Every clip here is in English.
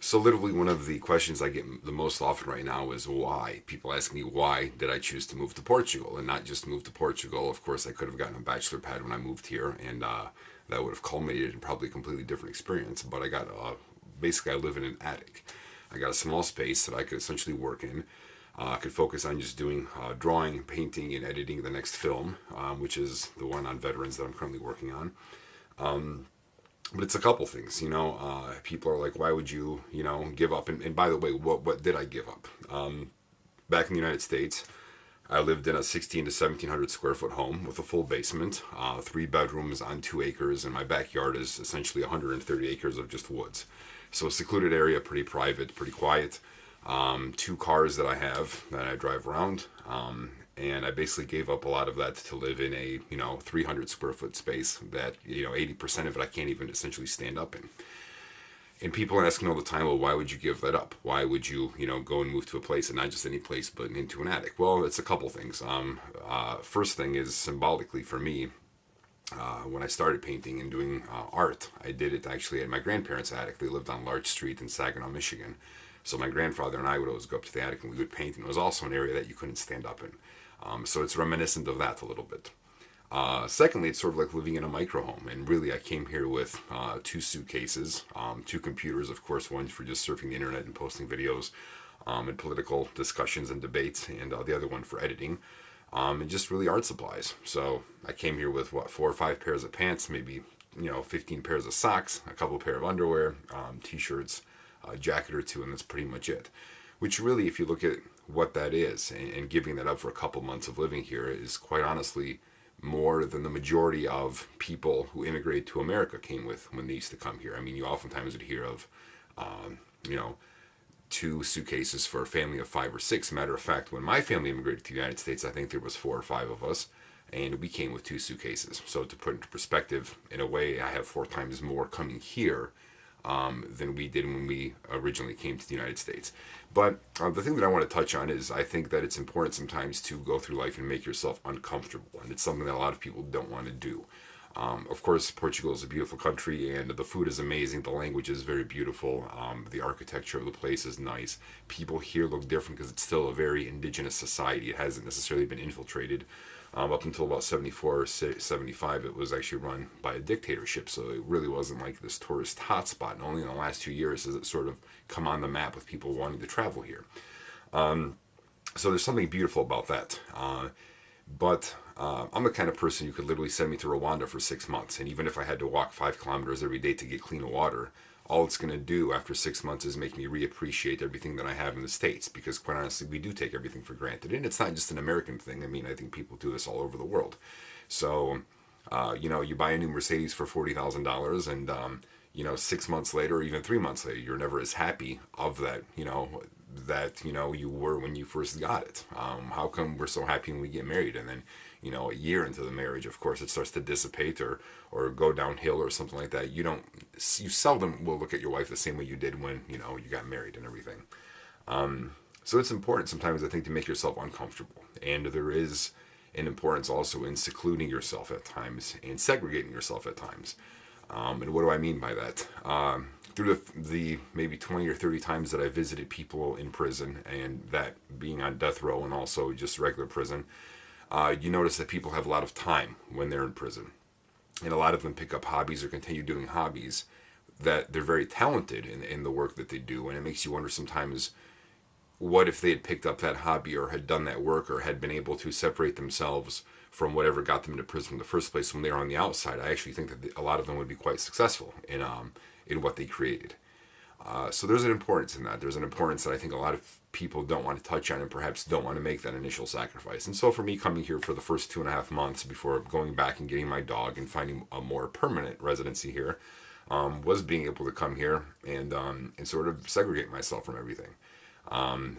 So literally one of the questions I get the most often right now is why. People ask me why did I choose to move to Portugal and not just move to Portugal. Of course, I could have gotten a bachelor pad when I moved here, and that would have culminated in probably a completely different experience. But I got basically I live in an attic. I got a small space that I could essentially work in. I could focus on just doing drawing, painting, and editing the next film, which is the one on veterans that I'm currently working on. But it's a couple things, people are like, why would you, give up? And by the way, what did I give up? Back in the United States, I lived in a 16 to 1700 square foot home with a full basement, 3 bedrooms on 2 acres, and my backyard is essentially 130 acres of just woods. So a secluded area, pretty private, pretty quiet. 2 cars that I have that I drive around, and I basically gave up a lot of that to live in a 300 square foot space that 80% of it I can't even essentially stand up in. And people ask me all the time, well, why would you give that up? Why would you go and move to a place, and not just any place, but into an attic? Well, it's a couple things. First thing is symbolically for me. When I started painting and doing art, I did it actually at my grandparents' attic. They lived on Larch Street in Saginaw, Michigan. So my grandfather and I would always go up to the attic and we would paint, and it was also an area that you couldn't stand up in. So it's reminiscent of that a little bit. Secondly, it's sort of like living in a micro home, and really I came here with 2 suitcases, 2 computers, of course, one for just surfing the internet and posting videos, and political discussions and debates, and the other one for editing, and just really art supplies. So I came here with 4 or 5 pairs of pants, maybe 15 pairs of socks, a couple pair of underwear, t-shirts, a jacket or two, and that's pretty much it. Which really, if you look at what that is, and giving that up for a couple months of living here, is quite honestly more than the majority of people who immigrated to America came with when they used to come here. I mean, you oftentimes would hear of, you know, 2 suitcases for a family of 5 or 6. Matter of fact, when my family immigrated to the United States, I think there was 4 or 5 of us, and we came with 2 suitcases. So to put into perspective, in a way, I have 4 times more coming here than we did when we originally came to the United States. But the thing that I want to touch on is I think that it's important sometimes to go through life and make yourself uncomfortable, and it's something that a lot of people don't want to do. Of course, Portugal is a beautiful country, and the food is amazing. The language is very beautiful. The architecture of the place is nice. People here look different because it's still a very indigenous society. It hasn't necessarily been infiltrated. Up until about 74 or 75, it was actually run by a dictatorship, so it really wasn't like this tourist hotspot. And only in the last 2 years has it sort of come on the map with people wanting to travel here. So there's something beautiful about that. But I'm the kind of person you could literally send me to Rwanda for 6 months, and even if I had to walk 5 kilometers every day to get clean water, all it's going to do after 6 months is make me reappreciate everything that I have in the States, because quite honestly, we do take everything for granted. And it's not just an American thing. I mean, I think people do this all over the world. So, you buy a new Mercedes for $40,000, and, 6 months later, or even 3 months later, you're never as happy of that, you were when you first got it. How come we're so happy when we get married, and then a year into the marriage, of course, it starts to dissipate or go downhill or something like that. You seldom will look at your wife the same way you did when you got married and everything. So it's important sometimes, I think, to make yourself uncomfortable, and there is an importance also in secluding yourself at times and segregating yourself at times. And what do I mean by that? Through the maybe 20 or 30 times that I visited people in prison, and that being on death row and also just regular prison, you notice that people have a lot of time when they're in prison. And a lot of them pick up hobbies or continue doing hobbies that they're very talented in the work that they do. And it makes you wonder sometimes, what if they had picked up that hobby or had done that work or had been able to separate themselves from whatever got them into prison in the first place when they were on the outside? I actually think that a lot of them would be quite successful in what they created. So there's an importance in that. There's an importance that I think a lot of people don't want to touch on and perhaps don't want to make that initial sacrifice. And so for me, coming here for the first 2.5 months before going back and getting my dog and finding a more permanent residency here, was being able to come here and sort of segregate myself from everything.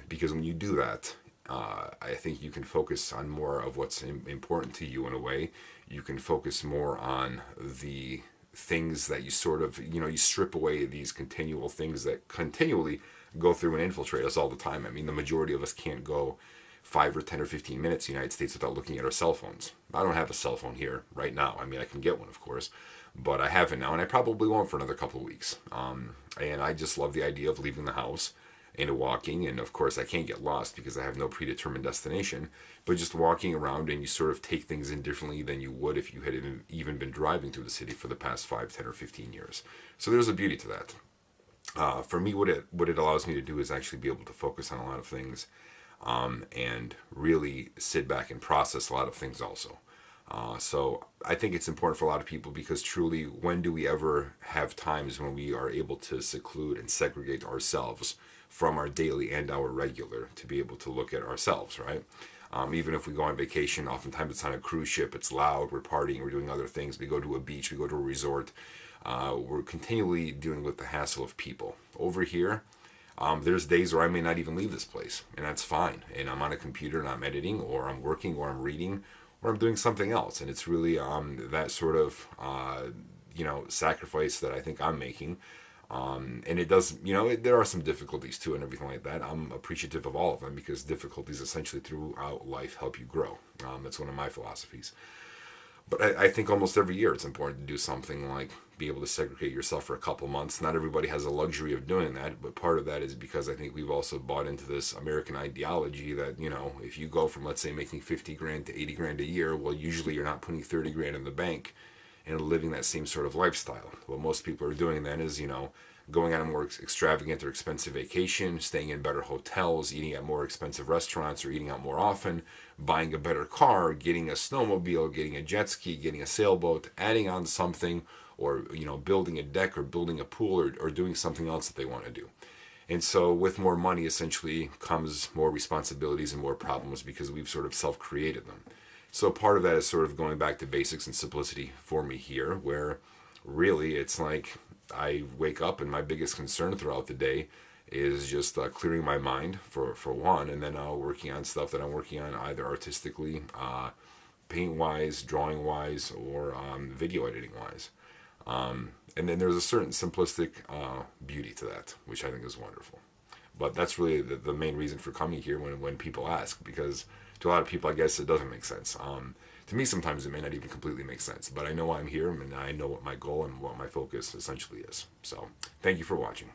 Because when you do that, I think you can focus on more of what's important to you in a way. You can focus more on the things that you sort of, you strip away these continual things that continually go through and infiltrate us all the time. I mean, the majority of us can't go 5 or 10 or 15 minutes in the United States without looking at our cell phones. I don't have a cell phone here right now. I mean, I can get one, of course, but I haven't now, and I probably won't for another couple of weeks. And I just love the idea of leaving the house and walking, and of course I can't get lost because I have no predetermined destination, but just walking around, and you sort of take things in differently than you would if you had even been driving through the city for the past 5, 10, or 15 years. So there's a beauty to that. For me, what it allows me to do is actually be able to focus on a lot of things, and really sit back and process a lot of things also. So I think it's important for a lot of people, because truly, when do we ever have times when we are able to seclude and segregate ourselves from our daily and our regular to be able to look at ourselves, right? Even if we go on vacation, oftentimes it's on a cruise ship, it's loud, we're partying, we're doing other things. We go to a beach, we go to a resort. We're continually dealing with the hassle of people. Over here, there's days where I may not even leave this place, and that's fine. And I'm on a computer and I'm editing, or I'm working, or I'm reading, or I'm doing something else. And it's really that sort of sacrifice that I think I'm making. And it does, there are some difficulties too and everything like that. I'm appreciative of all of them, because difficulties essentially throughout life help you grow. That's one of my philosophies. But I think almost every year it's important to do something like be able to segregate yourself for a couple months. Not everybody has the luxury of doing that, but part of that is because I think we've also bought into this American ideology that, if you go from, let's say, making 50 grand to 80 grand a year, well, usually you're not putting 30 grand in the bank and living that same sort of lifestyle. What most people are doing then is, going on a more extravagant or expensive vacation, staying in better hotels, eating at more expensive restaurants, or eating out more often, buying a better car, getting a snowmobile, getting a jet ski, getting a sailboat, adding on something, or building a deck, or building a pool, or doing something else that they want to do. And so with more money essentially comes more responsibilities and more problems, because we've sort of self-created them. So part of that is sort of going back to basics and simplicity for me here, where really it's like I wake up and my biggest concern throughout the day is just clearing my mind for one, and then working on stuff that I'm working on, either artistically, paint wise, drawing wise, or video editing wise. And then there's a certain simplistic beauty to that, which I think is wonderful. But that's really the main reason for coming here when people ask, because to a lot of people, I guess it doesn't make sense. To me, sometimes it may not even completely make sense, but I know why I'm here, and I know what my goal and what my focus essentially is. So, thank you for watching.